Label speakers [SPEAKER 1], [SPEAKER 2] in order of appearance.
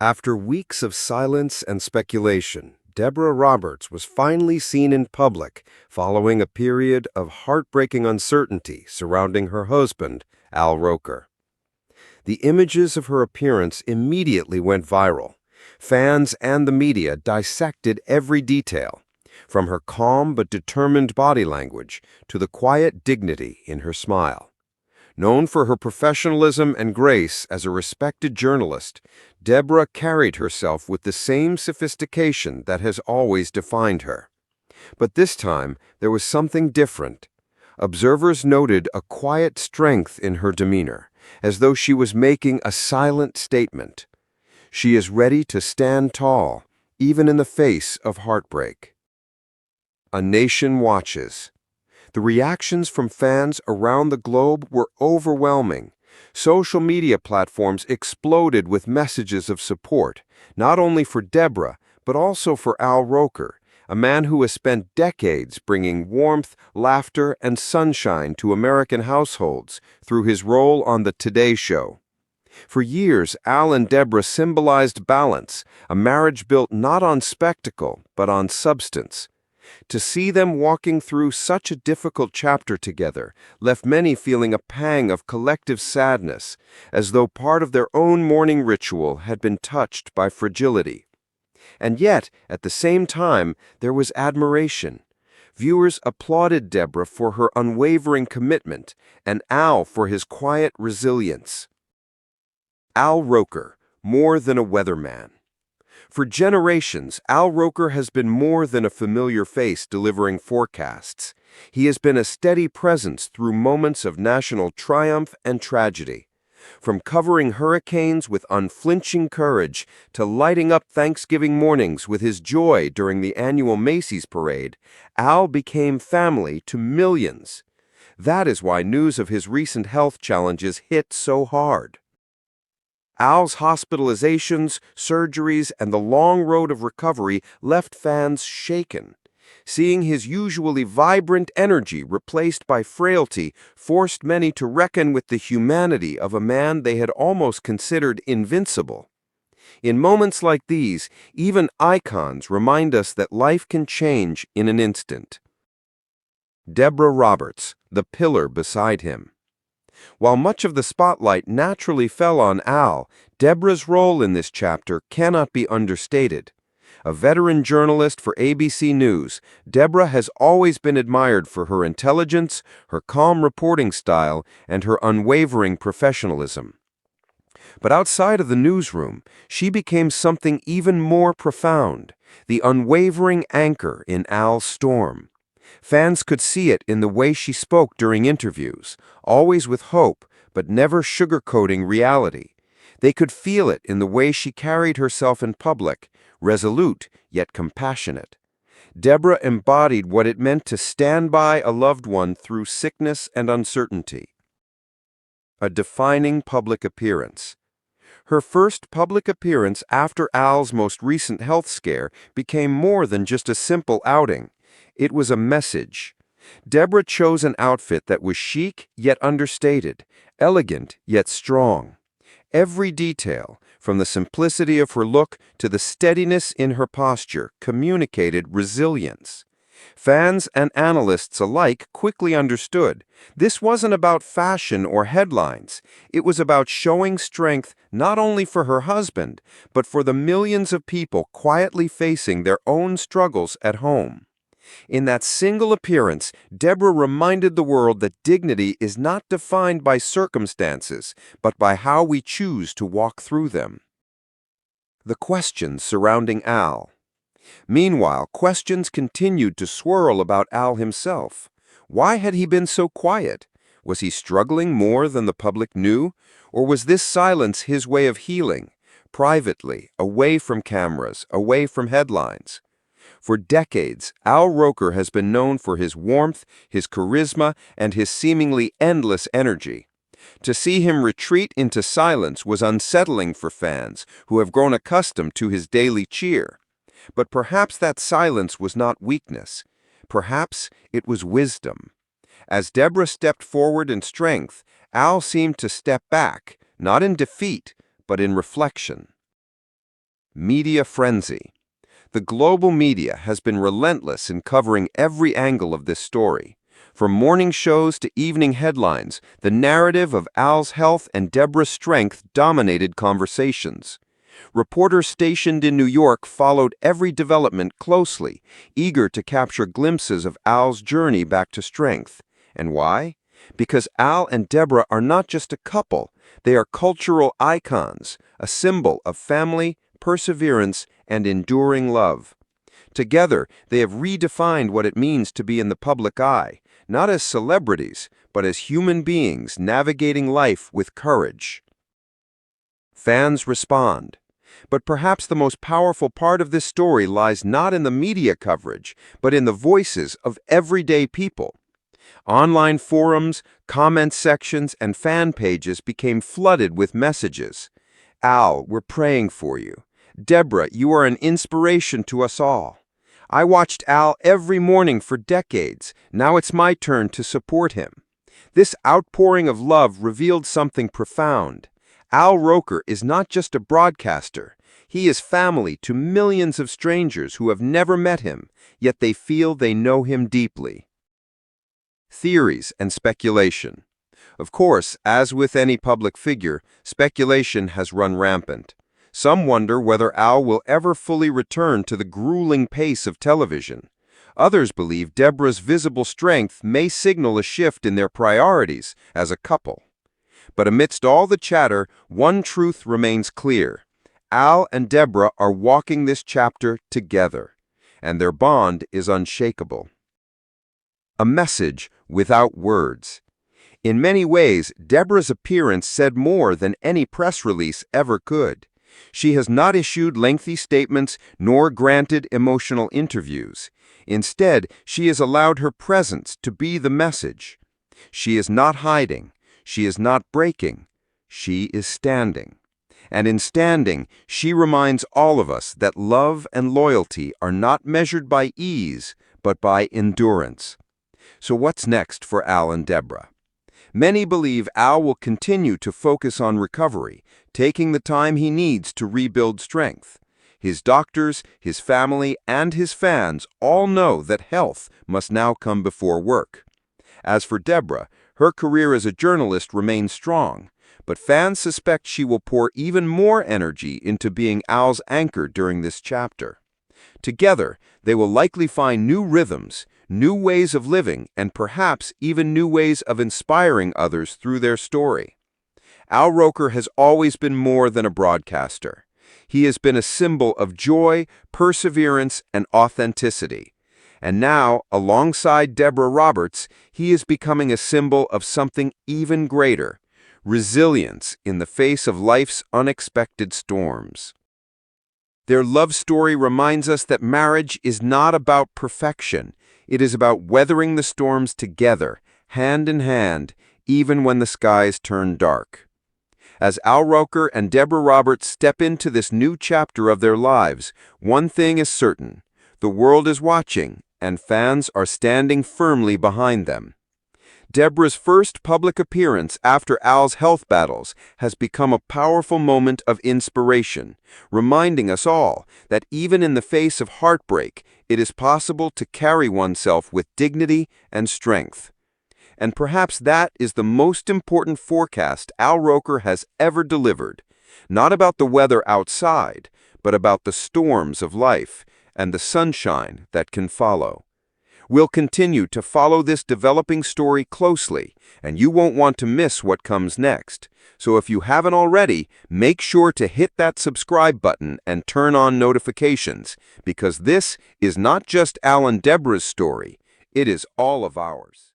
[SPEAKER 1] After weeks of silence and speculation, Deborah Roberts was finally seen in public following a period of heartbreaking uncertainty surrounding her husband, Al Roker. The images of her appearance immediately went viral. Fans and the media dissected every detail, from her calm but determined body language to the quiet dignity in her smile. Known for her professionalism and grace as a respected journalist, Deborah carried herself with the same sophistication that has always defined her. But this time, there was something different. Observers noted a quiet strength in her demeanor, as though she was making a silent statement. She is ready to stand tall, even in the face of heartbreak. A nation watches. The reactions from fans around the globe were overwhelming. Social media platforms exploded with messages of support, not only for Deborah, but also for Al Roker, a man who has spent decades bringing warmth, laughter, and sunshine to American households through his role on The Today Show. For years, Al and Deborah symbolized balance, a marriage built not on spectacle, but on substance. To see them walking through such a difficult chapter together left many feeling a pang of collective sadness, as though part of their own mourning ritual had been touched by fragility. And yet, at the same time, there was admiration. Viewers applauded Deborah for her unwavering commitment, and Al for his quiet resilience. Al Roker, more than a weatherman. For generations, Al Roker has been more than a familiar face delivering forecasts. He has been a steady presence through moments of national triumph and tragedy. From covering hurricanes with unflinching courage to lighting up Thanksgiving mornings with his joy during the annual Macy's parade, Al became family to millions. That is why news of his recent health challenges hit so hard. Al's hospitalizations, surgeries, and the long road of recovery left fans shaken. Seeing his usually vibrant energy replaced by frailty forced many to reckon with the humanity of a man they had almost considered invincible. In moments like these, even icons remind us that life can change in an instant. Deborah Roberts, the pillar beside him. While much of the spotlight naturally fell on Al, Deborah's role in this chapter cannot be understated. A veteran journalist for ABC News, Deborah has always been admired for her intelligence, her calm reporting style, and her unwavering professionalism. But outside of the newsroom, she became something even more profound, the unwavering anchor in Al's storm. Fans could see it in the way she spoke during interviews, always with hope, but never sugarcoating reality. They could feel it in the way she carried herself in public, resolute yet compassionate. Deborah embodied what it meant to stand by a loved one through sickness and uncertainty. A defining public appearance. Her first public appearance after Al's most recent health scare became more than just a simple outing. It was a message. Deborah chose an outfit that was chic yet understated, elegant yet strong. Every detail, from the simplicity of her look to the steadiness in her posture, communicated resilience. Fans and analysts alike quickly understood this wasn't about fashion or headlines. It was about showing strength not only for her husband, but for the millions of people quietly facing their own struggles at home. In that single appearance, Deborah reminded the world that dignity is not defined by circumstances, but by how we choose to walk through them. The questions surrounding Al. Meanwhile, questions continued to swirl about Al himself. Why had he been so quiet? Was he struggling more than the public knew? Or was this silence his way of healing, privately, away from cameras, away from headlines? For decades, Al Roker has been known for his warmth, his charisma, and his seemingly endless energy. To see him retreat into silence was unsettling for fans who have grown accustomed to his daily cheer. But perhaps that silence was not weakness. Perhaps it was wisdom. As Deborah stepped forward in strength, Al seemed to step back, not in defeat, but in reflection. Media frenzy. The global media has been relentless in covering every angle of this story. From morning shows to evening headlines, the narrative of Al's health and Deborah's strength dominated conversations. Reporters stationed in New York followed every development closely, eager to capture glimpses of Al's journey back to strength. And why? Because Al and Deborah are not just a couple, they are cultural icons, a symbol of family, perseverance, and enduring love. Together, they have redefined what it means to be in the public eye, not as celebrities, but as human beings navigating life with courage. Fans respond. But perhaps the most powerful part of this story lies not in the media coverage, but in the voices of everyday people. Online forums, comment sections, and fan pages became flooded with messages. Al, we're praying for you. Deborah, you are an inspiration to us all. I watched Al every morning for decades. Now it's my turn to support him. This outpouring of love revealed something profound. Al Roker is not just a broadcaster. He is family to millions of strangers who have never met him, yet they feel they know him deeply. Theories and speculation. Of course, as with any public figure, speculation has run rampant. Some wonder whether Al will ever fully return to the grueling pace of television. Others believe Deborah's visible strength may signal a shift in their priorities as a couple. But amidst all the chatter, one truth remains clear. Al and Deborah are walking this chapter together, and their bond is unshakable. A message without words. In many ways, Deborah's appearance said more than any press release ever could. She has not issued lengthy statements nor granted emotional interviews. Instead, she has allowed her presence to be the message. She is not hiding. She is not breaking. She is standing. And in standing, she reminds all of us that love and loyalty are not measured by ease, but by endurance. So what's next for Al and Deborah? Many believe Al will continue to focus on recovery, taking the time he needs to rebuild strength. His doctors, his family, and his fans all know that health must now come before work. As for Deborah, her career as a journalist remains strong, but fans suspect she will pour even more energy into being Al's anchor during this chapter. Together, they will likely find new rhythms, new ways of living, and perhaps even new ways of inspiring others through their story. Al Roker has always been more than a broadcaster. He has been a symbol of joy, perseverance, and authenticity. And now, alongside Deborah Roberts, he is becoming a symbol of something even greater: resilience in the face of life's unexpected storms. Their love story reminds us that marriage is not about perfection. It is about weathering the storms together, hand in hand, even when the skies turn dark. As Al Roker and Deborah Roberts step into this new chapter of their lives, one thing is certain: the world is watching, and fans are standing firmly behind them. Deborah's first public appearance after Al's health battles has become a powerful moment of inspiration, reminding us all that even in the face of heartbreak, it is possible to carry oneself with dignity and strength. And perhaps that is the most important forecast Al Roker has ever delivered, not about the weather outside, but about the storms of life and the sunshine that can follow. We'll continue to follow this developing story closely, and you won't want to miss what comes next. So if you haven't already, make sure to hit that subscribe button and turn on notifications, because this is not just Al and Deborah's story, it is all of ours.